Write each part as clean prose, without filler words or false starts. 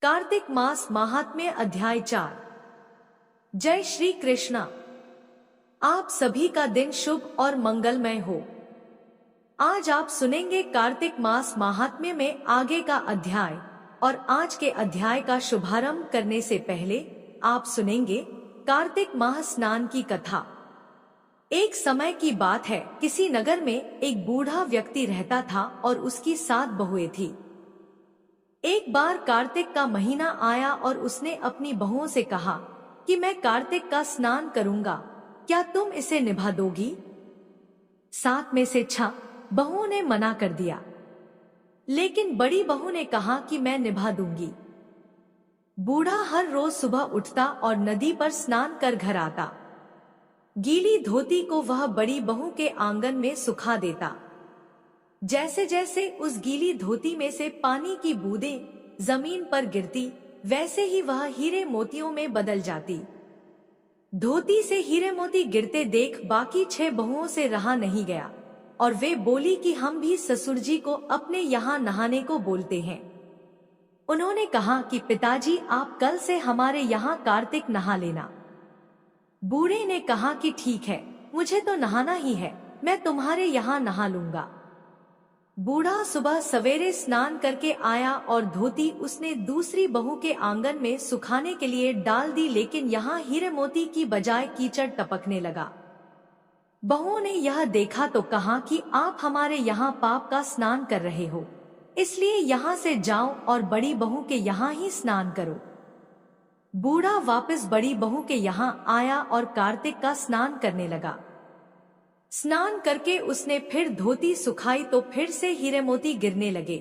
कार्तिक मास महात्म्य अध्याय 4। जय श्री कृष्णा। आप सभी का दिन शुभ और मंगलमय हो। आज आप सुनेंगे कार्तिक मास महात्म्य में आगे का अध्याय। और आज के अध्याय का शुभारंभ करने से पहले आप सुनेंगे कार्तिक माह स्नान की कथा। एक समय की बात है, किसी नगर में एक बूढ़ा व्यक्ति रहता था और उसकी 7 बहुएं थी। एक बार कार्तिक का महीना आया और उसने अपनी बहुओं से कहा कि मैं कार्तिक का स्नान करूंगा, क्या तुम इसे निभा दोगी? 7 में से 6 बहुओं ने मना कर दिया, लेकिन बड़ी बहू ने कहा कि मैं निभा दूंगी। बूढ़ा हर रोज सुबह उठता और नदी पर स्नान कर घर आता। गीली धोती को वह बड़ी बहू के आंगन में सुखा देता। जैसे जैसे उस गीली धोती में से पानी की बूंदें जमीन पर गिरती, वैसे ही वह हीरे मोतियों में बदल जाती। धोती से हीरे मोती गिरते देख बाकी 6 बहुओं से रहा नहीं गया और वे बोली कि हम भी ससुर जी को अपने यहाँ नहाने को बोलते हैं। उन्होंने कहा कि पिताजी, आप कल से हमारे यहाँ कार्तिक नहा लेना। बूढ़े ने कहा कि ठीक है, मुझे तो नहाना ही है, मैं तुम्हारे यहाँ नहा लूंगा। बूढ़ा सुबह सवेरे स्नान करके आया और धोती उसने दूसरी बहू के आंगन में सुखाने के लिए डाल दी, लेकिन यहाँ हीरे मोती की बजाय कीचड़ टपकने लगा। बहुओं ने यह देखा तो कहा कि आप हमारे यहाँ पाप का स्नान कर रहे हो, इसलिए यहाँ से जाओ और बड़ी बहू के यहाँ ही स्नान करो। बूढ़ा वापस बड़ी बहू के यहाँ आया और कार्तिक का स्नान करने लगा। स्नान करके उसने फिर धोती सुखाई तो फिर से हीरे मोती गिरने लगे।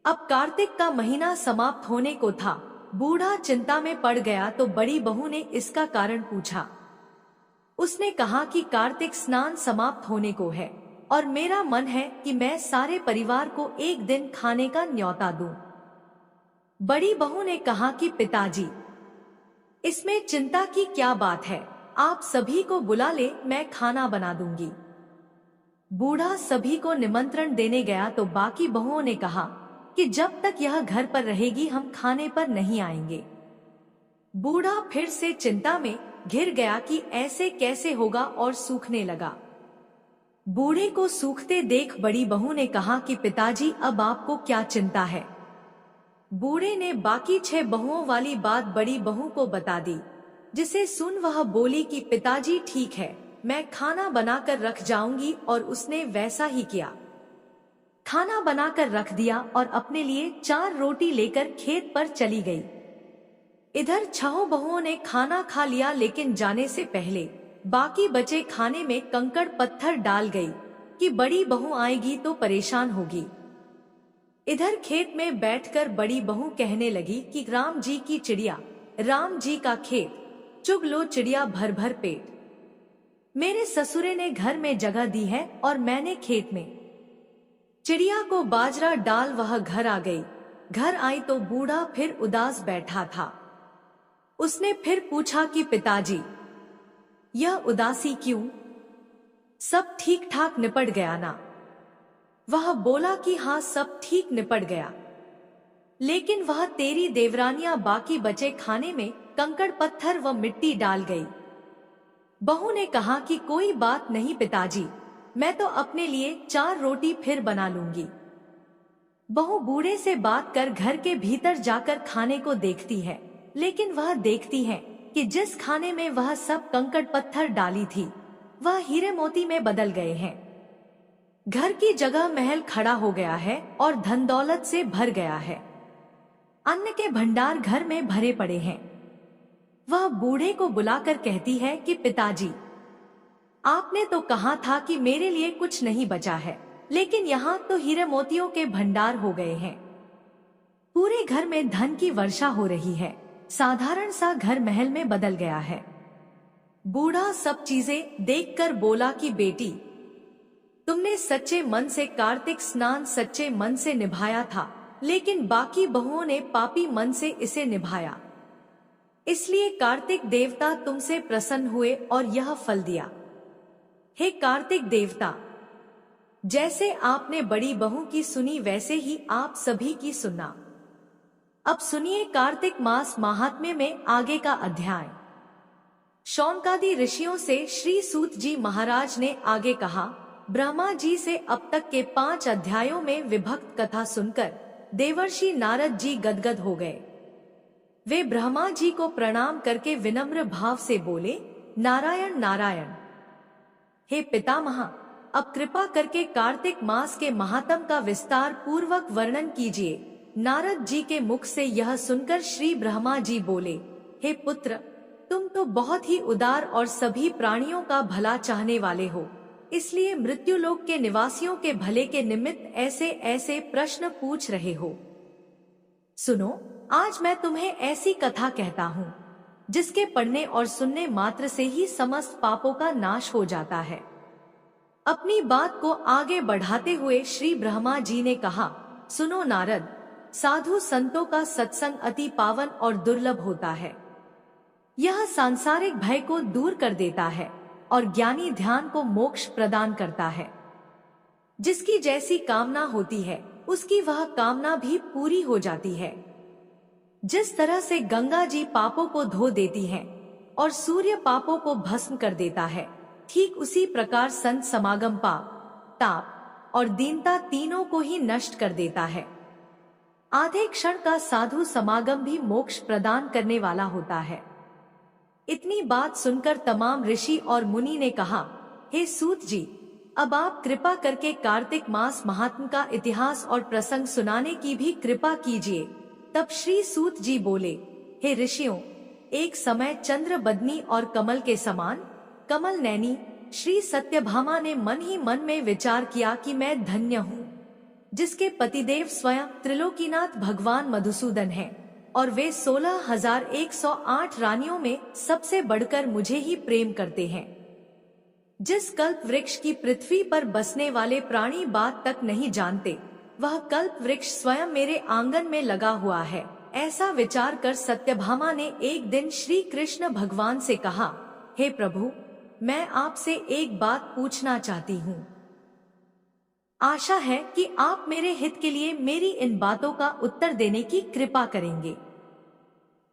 अब कार्तिक का महीना समाप्त होने को था। बूढ़ा चिंता में पड़ गया तो बड़ी बहू ने इसका कारण पूछा। उसने कहा कि कार्तिक स्नान समाप्त होने को है और मेरा मन है कि मैं सारे परिवार को एक दिन खाने का न्योता दूं। बड़ी बहू ने कहा कि पिताजी, इसमें चिंता की क्या बात है, आप सभी को बुला ले, मैं खाना बना दूंगी। बूढ़ा सभी को निमंत्रण देने गया तो बाकी बहुओं ने कहा कि जब तक यह घर पर रहेगी हम खाने पर नहीं आएंगे। बूढ़ा फिर से चिंता में घिर गया कि ऐसे कैसे होगा और सूखने लगा। बूढ़े को सूखते देख बड़ी बहू ने कहा कि पिताजी, अब आपको क्या चिंता है? बूढ़े ने बाकी 6 बहुओं वाली बात बड़ी बहू को बता दी, जिसे सुन वह बोली कि पिताजी ठीक है, मैं खाना बनाकर रख जाऊंगी। और उसने वैसा ही किया। खाना बनाकर रख दिया और अपने लिए 4 रोटी लेकर खेत पर चली गई। इधर 6 बहुओं ने खाना खा लिया, लेकिन जाने से पहले बाकी बचे खाने में कंकड़ पत्थर डाल गई कि बड़ी बहू आएगी तो परेशान होगी। इधर खेत में बैठकर बड़ी बहू कहने लगी कि राम जी की चिड़िया, राम जी का खेत, चुग लो चिड़िया भर भर पेट। मेरे ससुरे ने घर में जगह दी है और मैंने खेत में। चिड़िया को बाजरा डाल वह घर आ गई। घर आई तो बूढ़ा फिर उदास बैठा था। उसने फिर पूछा कि पिताजी, यह उदासी क्यों? सब ठीक ठाक निपट गया ना? वह बोला कि हाँ, सब ठीक निपट गया, लेकिन वह तेरी देवरानियां बाकी बचे खाने में कंकड़ पत्थर व मिट्टी डाल गई। बहू ने कहा कि कोई बात नहीं पिताजी, मैं तो अपने लिए 4 रोटी फिर बना लूंगी। बहू बूढ़े से बात कर घर के भीतर जाकर खाने को देखती है, लेकिन वह देखती है कि जिस खाने में वह सब कंकड़ पत्थर डाली थी वह हीरे मोती में बदल गए हैं। घर की जगह महल खड़ा हो गया है और धन दौलत से भर गया है। अन्न के भंडार घर में भरे पड़े हैं। वह बूढ़े को बुलाकर कहती है कि पिताजी, आपने तो कहा था कि मेरे लिए कुछ नहीं बचा है, लेकिन यहाँ तो हीरे मोतियों के भंडार हो गए हैं। पूरे घर में धन की वर्षा हो रही है। साधारण सा घर महल में बदल गया है। बूढ़ा सब चीजें देखकर बोला कि बेटी, तुमने सच्चे मन से कार्तिक स्नान सच्चे मन से निभाया था, लेकिन बाकी बहुओं ने पापी मन से इसे निभाया, इसलिए कार्तिक देवता तुमसे प्रसन्न हुए और यह फल दिया। हे कार्तिक देवता, जैसे आपने बड़ी बहू की सुनी वैसे ही आप सभी की सुनना। अब सुनिए कार्तिक मास महात्म्य में आगे का अध्याय। शौनकादि ऋषियों से श्री सूत जी महाराज ने आगे कहा, ब्रह्मा जी से अब तक के 5 अध्यायों में विभक्त कथा सुनकर देवर्षि नारद जी गदगद हो गए। वे ब्रह्मा जी को प्रणाम करके विनम्र भाव से बोले, नारायण नारायण। हे पितामह, अब कृपा करके कार्तिक मास के महात्म का विस्तार पूर्वक वर्णन कीजिए। नारद जी के मुख से यह सुनकर श्री ब्रह्मा जी बोले, हे पुत्र, तुम तो बहुत ही उदार और सभी प्राणियों का भला चाहने वाले हो, इसलिए मृत्युलोक के निवासियों के भले के निमित्त ऐसे ऐसे प्रश्न पूछ रहे हो। सुनो, आज मैं तुम्हें ऐसी कथा कहता हूँ जिसके पढ़ने और सुनने मात्र से ही समस्त पापों का नाश हो जाता है। अपनी बात को आगे बढ़ाते हुए श्री ब्रह्मा जी ने कहा, सुनो नारद, साधु संतों का सत्संग अति पावन और दुर्लभ होता है। यह सांसारिक भय को दूर कर देता है और ज्ञानी ध्यान को मोक्ष प्रदान करता है। जिसकी जैसी कामना होती है उसकी वह कामना भी पूरी हो जाती है। जिस तरह से गंगा जी पापों को धो देती है और सूर्य पापों को भस्म कर देता है, ठीक उसी प्रकार संत समागम पाप, ताप और दीनता तीनों को ही नष्ट कर देता है। आधे क्षण का साधु समागम भी मोक्ष प्रदान करने वाला होता है। इतनी बात सुनकर तमाम ऋषि और मुनि ने कहा, हे सूत जी, अब आप कृपा करके कार्तिक मास महात्म का इतिहास और प्रसंग सुनाने की भी कृपा कीजिए। तब श्री सूत जी बोले, हे ऋषियों, एक समय चंद्र बदनी और कमल के समान कमल नैनी श्री सत्यभामा ने मन ही मन में विचार किया कि मैं धन्य हूँ, जिसके पतिदेव स्वयं त्रिलोकीनाथ भगवान मधुसूदन हैं और वे 16,108 रानियों में सबसे बढ़कर मुझे ही प्रेम करते हैं। जिस कल्प वृक्ष की पृथ्वी पर बसने वाले प्राणी बात तक नहीं जानते, वह कल्प वृक्ष स्वयं मेरे आंगन में लगा हुआ है। ऐसा विचार कर सत्यभामा ने एक दिन श्री कृष्ण भगवान से कहा, हे प्रभु, मैं आपसे एक बात पूछना चाहती हूँ। आशा है कि आप मेरे हित के लिए मेरी इन बातों का उत्तर देने की कृपा करेंगे।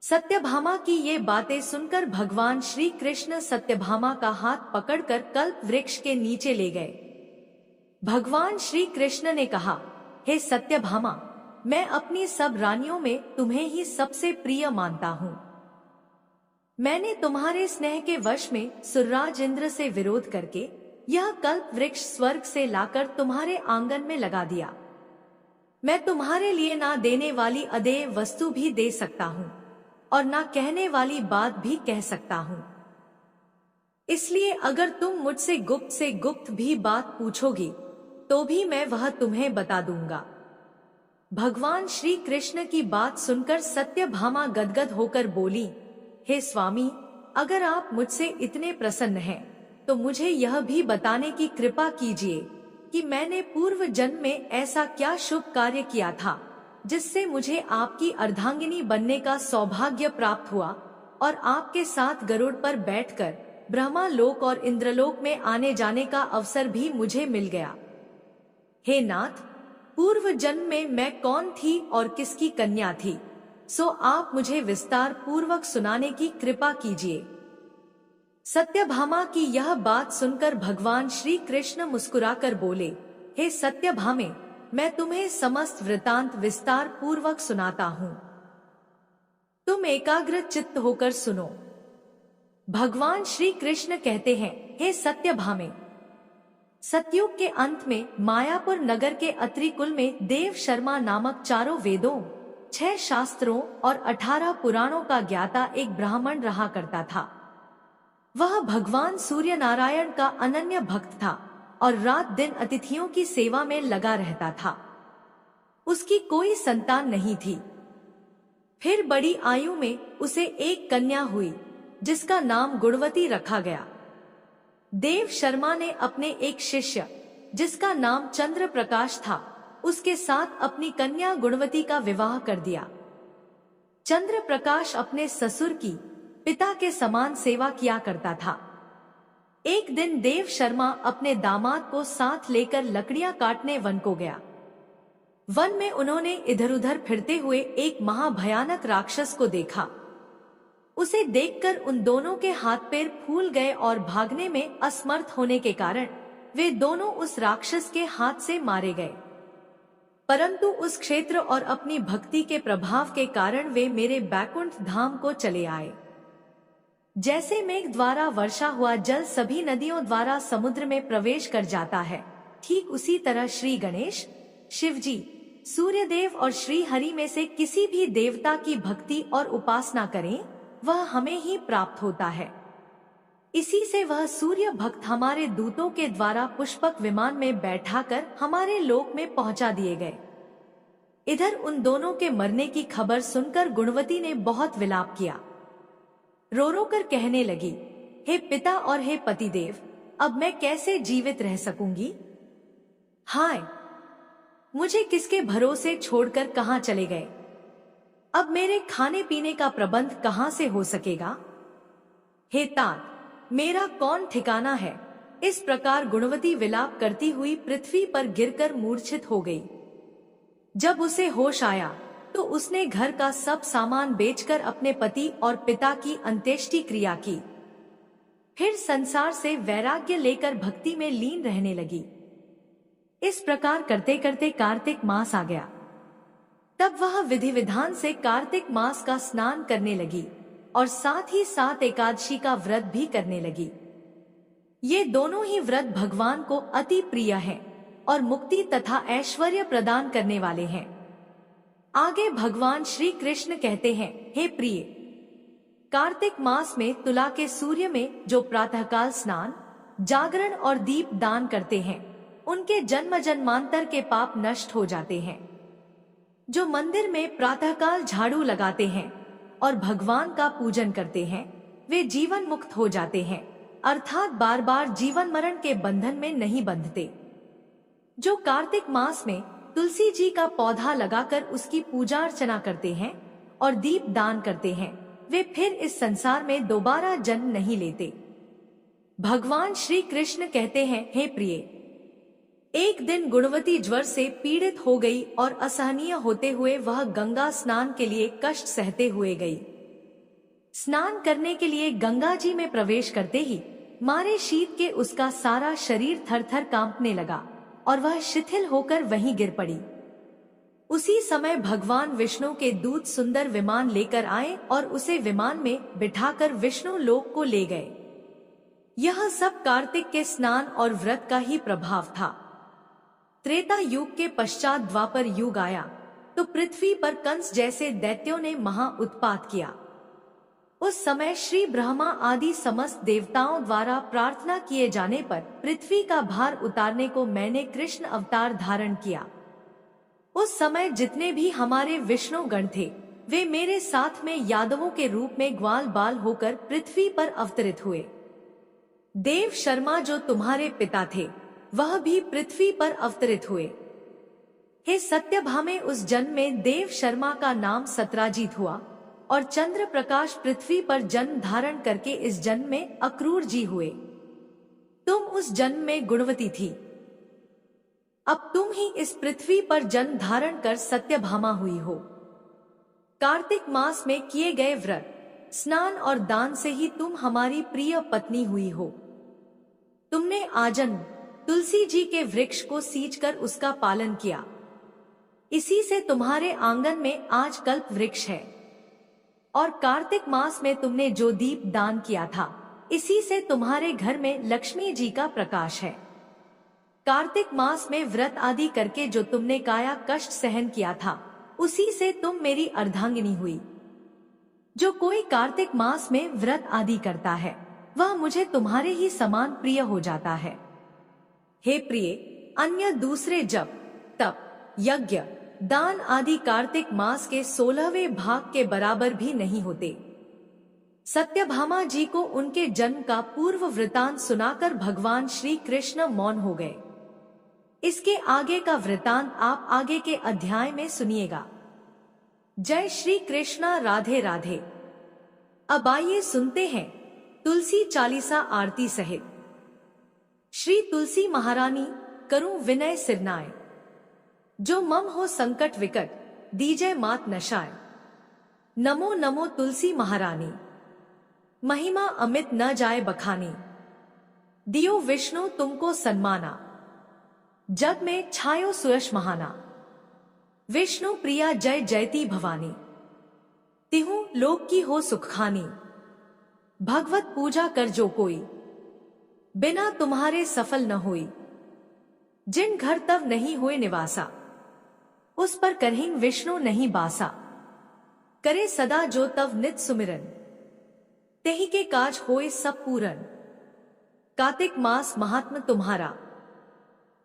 सत्यभामा की ये बातें सुनकर भगवान श्री कृष्ण सत्यभामा का हाथ पकड़कर कल्प वृक्ष के नीचे ले गए। भगवान श्री कृष्ण ने कहा, हे सत्यभामा, मैं अपनी सब रानियों में तुम्हें ही सबसे प्रिय मानता हूँ। मैंने तुम्हारे स्नेह के वश में सुरराज इंद्र से विरोध करके यह कल्प वृक्ष स्वर्ग से लाकर तुम्हारे आंगन में लगा दिया। मैं तुम्हारे लिए ना देने वाली अदेय वस्तु भी दे सकता हूँ और ना कहने वाली बात भी कह सकता हूँ। इसलिए अगर तुम मुझसे गुप्त भी बात पूछोगी तो भी मैं वह तुम्हें बता दूंगा। भगवान श्री कृष्ण की बात सुनकर सत्यभामा गदगद होकर बोली, हे स्वामी, अगर आप मुझसे इतने प्रसन्न हैं तो मुझे यह भी बताने की कृपा कीजिए कि मैंने पूर्व जन्म में ऐसा क्या शुभ कार्य किया था जिससे मुझे आपकी अर्धांगिनी बनने का सौभाग्य प्राप्त हुआ और आपके साथ गरुड़ पर बैठकर ब्रह्मा लोक और इंद्रलोक में आने जाने का अवसर भी मुझे मिल गया। हे नाथ, पूर्व जन्म में मैं कौन थी और किसकी कन्या थी, सो आप मुझे विस्तार पूर्वक सुनाने की कृपा कीजिए। सत्यभामा की यह बात सुनकर भगवान श्री कृष्ण मुस्कुराकर बोले, हे सत्यभामे, मैं तुम्हें समस्त वृतांत विस्तार पूर्वक सुनाता हूँ। तुम एकाग्र चित्त होकर सुनो। भगवान श्री कृष्ण कहते हैं, हे सत्यभामे, सतयुग के अंत में मायापुर नगर के अत्रि कुल में देव शर्मा नामक 4 वेदों, 6 शास्त्रों और 18 पुराणों का ज्ञाता एक ब्राह्मण रहा करता था। वह भगवान सूर्य नारायण का अनन्य भक्त था और रात दिन अतिथियों की सेवा में लगा रहता था। उसकी कोई संतान नहीं थी। फिर बड़ी आयु में उसे एक कन्या हुई जिसका नाम गुणवती रखा गया। देव शर्मा ने अपने एक शिष्य जिसका नाम चंद्र प्रकाश था, उसके साथ अपनी कन्या गुणवती का विवाह कर दिया। चंद्र प्रकाश अपने ससुर की पिता के समान सेवा किया करता था। एक दिन देव शर्मा अपने दामाद को साथ लेकर लकड़ियां काटने वन को गया। वन में उन्होंने इधर उधर फिरते हुए एक महाभयानक राक्षस को देखा। उसे देखकर उन दोनों के हाथ पैर फूल गए और भागने में असमर्थ होने के कारण वे दोनों उस राक्षस के हाथ से मारे गए। परंतु उस क्षेत्र और अपनी भक्ति के प्रभाव के कारण वे मेरे बैकुंठ धाम को चले आए। जैसे मेघ द्वारा वर्षा हुआ जल सभी नदियों द्वारा समुद्र में प्रवेश कर जाता है, ठीक उसी तरह श्री गणेश, शिवजी, सूर्यदेव और श्री हरि में से किसी भी देवता की भक्ति और उपासना करें, वह हमें ही प्राप्त होता है। इसी से वह सूर्य भक्त हमारे दूतों के द्वारा पुष्पक विमान में बैठाकर हमारे लोक में पहुंचा दिए गए। इधर उन दोनों के मरने की खबर सुनकर गुणवती ने बहुत विलाप किया। रो रो कर कहने लगी, हे पिता और हे पतिदेव, अब मैं कैसे जीवित रह सकूंगी? हाय, मुझे किसके भरोसे छोड़कर कहां चले गए? अब मेरे खाने पीने का प्रबंध कहां से हो सकेगा? हे तात, मेरा कौन ठिकाना है? इस प्रकार गुणवती विलाप करती हुई पृथ्वी पर गिरकर मूर्छित हो गई। जब उसे होश आया तो उसने घर का सब सामान बेचकर अपने पति और पिता की अंत्येष्टि क्रिया की। फिर संसार से वैराग्य लेकर भक्ति में लीन रहने लगी। इस प्रकार करते करते कार्तिक मास आ गया। तब वह विधि विधान से कार्तिक मास का स्नान करने लगी और साथ ही साथ एकादशी का व्रत भी करने लगी। ये दोनों ही व्रत भगवान को अति प्रिय हैं और मुक्ति तथा ऐश्वर्य प्रदान करने वाले हैं। आगे भगवान श्री कृष्ण कहते हैं, हे प्रिय, कार्तिक मास में तुला के सूर्य में जो प्रातःकाल स्नान, जागरण और दीप दान करते हैं, उनके जन्म जन्मांतर के पाप नष्ट हो जाते हैं। जो मंदिर में प्रातःकाल झाड़ू लगाते हैं और भगवान का पूजन करते हैं, वे जीवन मुक्त हो जाते हैं, अर्थात बार बार जीवन मरण के बंधन में नहीं बंधते। जो कार्तिक मास में तुलसी जी का पौधा लगाकर उसकी पूजा अर्चना करते हैं और दीप दान करते हैं, वे फिर इस संसार में दोबारा जन्म नहीं लेते। भगवान श्री कृष्ण कहते हैं, हे प्रिय, एक दिन गुणवती ज्वर से पीड़ित हो गई और असहनीय होते हुए वह गंगा स्नान के लिए कष्ट सहते हुए गई। स्नान करने के लिए गंगा जी में प्रवेश करते ही मारे शीत के उसका सारा शरीर थर थर कांपने लगा और वह शिथिल होकर वहीं गिर पड़ी। उसी समय भगवान विष्णु के दूत सुंदर विमान लेकर आए और उसे विमान में बिठाकर विष्णु लोक को ले गए। यह सब कार्तिक के स्नान और व्रत का ही प्रभाव था। त्रेता युग के पश्चात द्वापर युग आया तो पृथ्वी पर कंस जैसे दैत्यों ने महा उत्पात किया। उस समय श्री ब्रह्मा आदि समस्त देवताओं द्वारा प्रार्थना किए जाने पर पृथ्वी का भार उतारने को मैंने कृष्ण अवतार धारण किया। उस समय जितने भी हमारे विष्णु गण थे, वे मेरे साथ में यादवों के रूप में ग्वाल बाल होकर पृथ्वी पर अवतरित हुए। देव शर्मा जो तुम्हारे पिता थे, वह भी पृथ्वी पर अवतरित हुए। हे सत्यभामे, उस जन्म में देव शर्मा का नाम सत्राजीत हुआ और चंद्र प्रकाश पृथ्वी पर जन्म धारण करके इस जन्म में अक्रूर जी हुए। तुम उस जन्म में गुणवती थी, अब तुम ही इस पृथ्वी पर जन्म धारण कर सत्यभामा हुई हो। कार्तिक मास में किए गए व्रत, स्नान और दान से ही तुम हमारी प्रिय पत्नी हुई हो। तुमने आजन्म तुलसी जी के वृक्ष को सींचकर उसका पालन किया, इसी से तुम्हारे आंगन में आज कल्प वृक्ष है। और कार्तिक मास में तुमने जो दीप दान किया था, इसी से तुम्हारे घर में लक्ष्मी जी का प्रकाश है। कार्तिक मास में व्रत आदि करके जो तुमने काया कष्ट सहन किया था, उसी से तुम मेरी अर्धांगिनी हुई। जो कोई कार्तिक मास में व्रत आदि करता है, वह मुझे तुम्हारे ही समान प्रिय हो जाता है। हे प्रिय, अन्य दूसरे जप, तप, यज्ञ, दान आदि कार्तिक मास के 16वें भाग के बराबर भी नहीं होते। सत्यभामा जी को उनके जन्म का पूर्व वृतांत सुनाकर भगवान श्री कृष्ण मौन हो गए। इसके आगे का वृतांत आप आगे के अध्याय में सुनिएगा। जय श्री कृष्णा, राधे राधे। अब आइए सुनते हैं तुलसी चालीसा आरती सहित। श्री तुलसी महारानी करूं विनय सिरनाए। जो मम हो संकट विकट, दीजय मात नशाय। नमो नमो तुलसी महारानी, महिमा अमित न जाए बखानी। दियो विष्णु तुमको सन्माना, जग में छायो सुयश महाना। विष्णु प्रिया जय जयती भवानी, तिहु लोक की हो सुख खानी। भगवत पूजा कर जो कोई, बिना तुम्हारे सफल न होई। जिन घर तव नहीं हुए निवासा, उस पर करहिन विष्णु नहीं बासा। करे सदा जो तव नित सुमिरन, तेहि के काज होए सब पूरन। कार्तिक मास महात्म तुम्हारा,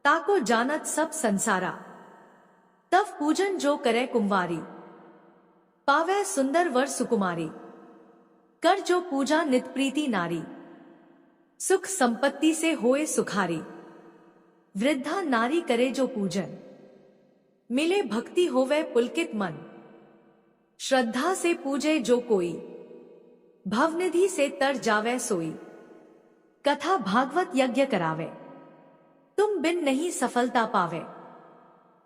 ताको जानत सब संसारा। तव पूजन जो करे कुंवारी, पावै सुंदर वर सुकुमारी। कर जो पूजा नित प्रीति नारी, सुख संपत्ति से होए सुखारी। वृद्धा नारी करे जो पूजन, मिले भक्ति होवे पुलकित मन। श्रद्धा से पूजे जो कोई, भवनिधि से तर जावे सोई। कथा भागवत यज्ञ करावे, तुम बिन नहीं सफलता पावे।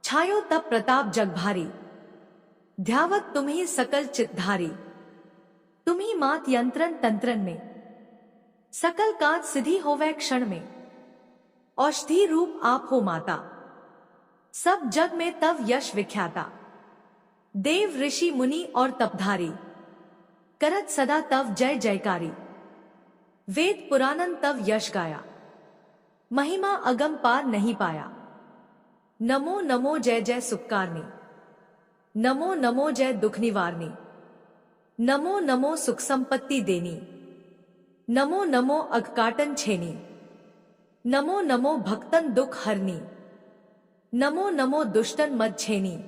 छायो तब प्रताप जग भारी, ध्यावत तुम्ही सकल चितधारी। तुम्ही मात यंत्रन तंत्रन में, सकल काज सिद्धि होवे क्षण में। औषधि रूप आप हो माता, सब जग में तव यश विख्याता। देव ऋषि मुनि और तपधारी, करत सदा तव जय जयकारी। वेद पुराणन तव यश गाया, महिमा अगम पार नहीं पाया। नमो नमो जय जय सुखकारनी, नमो नमो जय दुख निवारनी। नमो नमो सुख संपत्ति देनी, नमो नमो अघकाटन छेनी। नमो नमो भक्तन दुख हरनी, नमो नमो दुष्टन मद छेनी।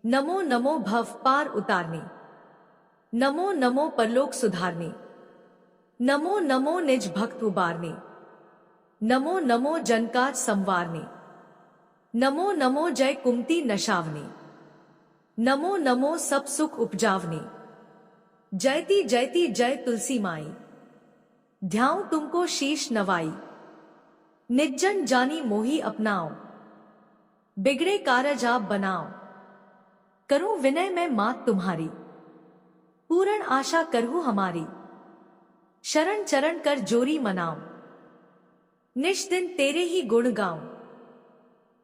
नमो नमो भव पार उतारनी, नमो नमो परलोक सुधारनी। नमो नमो निज भक्त उबारनी, नमो नमो जनकाज संवारनी। नमो नमो जय कुमति नशावनी, नमो नमो सब सुख उपजावनी। जयती जयती जय तुलसी माई, ध्याऊं तुमको शीश नवाई। निज्जन जानी मोही अपनाओ, बिगड़े कारज आप बनाओ। करूं विनय में मात तुम्हारी, पूर्ण आशा करहूं हमारी। शरण चरण कर जोरी मनाऊं, निश दिन तेरे ही गुण गाऊं।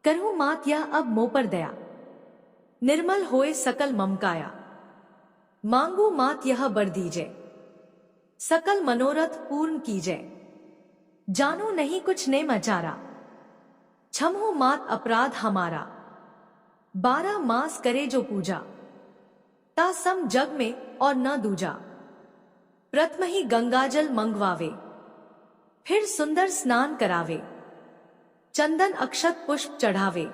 करहूं मात यह अब मोह पर दया, निर्मल होए सकल ममकाया। मांगू मात यह बर दीजै, सकल मनोरथ पूर्ण कीजै। जानू नहीं कुछ ने मचारा, क्षमहु मात अपराध हमारा। 12 मास करे जो पूजा, ता सम जग में और न दूजा। प्रथम ही गंगाजल मंगवावे, फिर सुंदर स्नान करावे। चंदन अक्षत पुष्प चढ़ावे,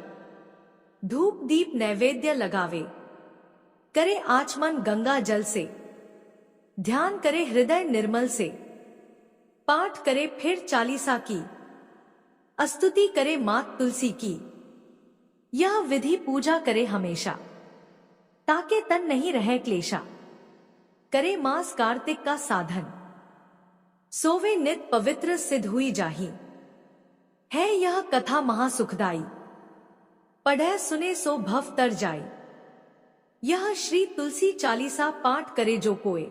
धूप दीप नैवेद्य लगावे। करे आचमन गंगा जल से, ध्यान करे हृदय निर्मल से। पाठ करे फिर चालीसा की, स्तुति करे मात तुलसी की। यह विधि पूजा करे हमेशा, ताके तन नहीं रहे क्लेशा। करे मास कार्तिक का साधन, सोवे नित पवित्र सिद्ध हुई जाही। है यह कथा महासुखदाई, पढ़े सुने सो भव तर जाई। यह श्री तुलसी चालीसा पाठ करे जो कोय,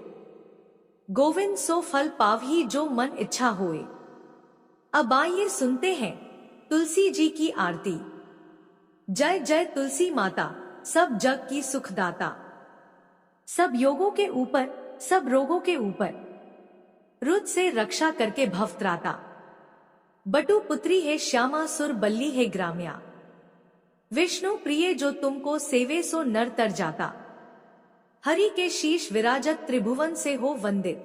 गोविंद सो फल पावही जो मन इच्छा होए। अब आइए सुनते हैं तुलसी जी की आरती। जय जय तुलसी माता, सब जग की सुखदाता। सब योगों के ऊपर, सब रोगों के ऊपर, रुद्र से रक्षा करके भवत्राता। बटु पुत्री है श्यामा, सुर बल्ली है ग्राम्या। विष्णु प्रिय जो तुमको सेवे सो नर तर जाता। हरि के शीश विराजत त्रिभुवन से हो वंदित।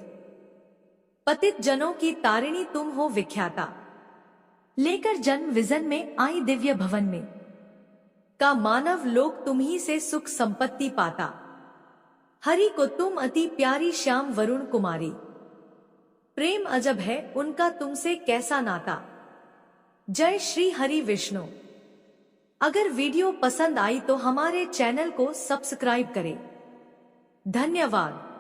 पतित जनों की तारिणी तुम हो विख्याता। लेकर जन्म विजन में आई दिव्य भवन में, का मानव लोक तुम ही से सुख संपत्ति पाता। हरि को तुम अति प्यारी श्याम वरुण कुमारी। प्रेम अजब है उनका तुमसे कैसा नाता। जय श्री हरि विष्णु। अगर वीडियो पसंद आई तो हमारे चैनल को सब्सक्राइब करें। धन्यवाद।